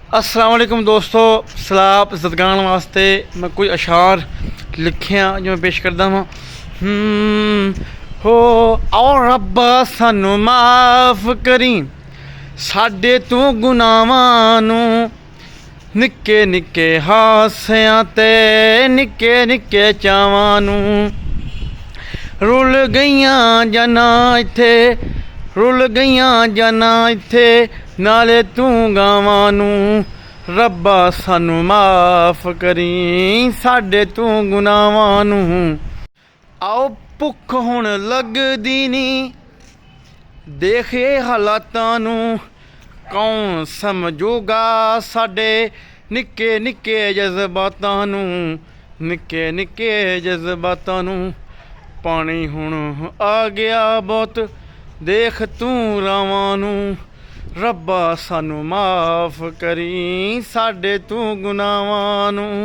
अस्सलाम वालेकुम दोस्तों, सलाब ज़दगान वास्ते मैं कोई अशार लिखिया जो मैं पेश करदा हाँ। हो और रब्बा सानू माफ़ करी साडे तू गुनाहां नूं, निक्के निक्के हासियां ते निक्के निक्के चावां नूं। रुल गईयां जाना इत्थे, रुल गईयां जाना इत्थे, नाले तू गावां नूं। रब्बा सानू माफ़ करी साडे तू गुनाहां नूं। आओ भुख हुण लगदी नी, देखे हालातां नूं, कौन समझूगा साडे निक्के निक्के जज्बातां नूं, निक्के निक्के जज्बातां नूं। पानी हुण आ गया बहुत, देख तू रावां नूं। रब्बा सानू माफ़ करी साडे तू गुनाहां नूं।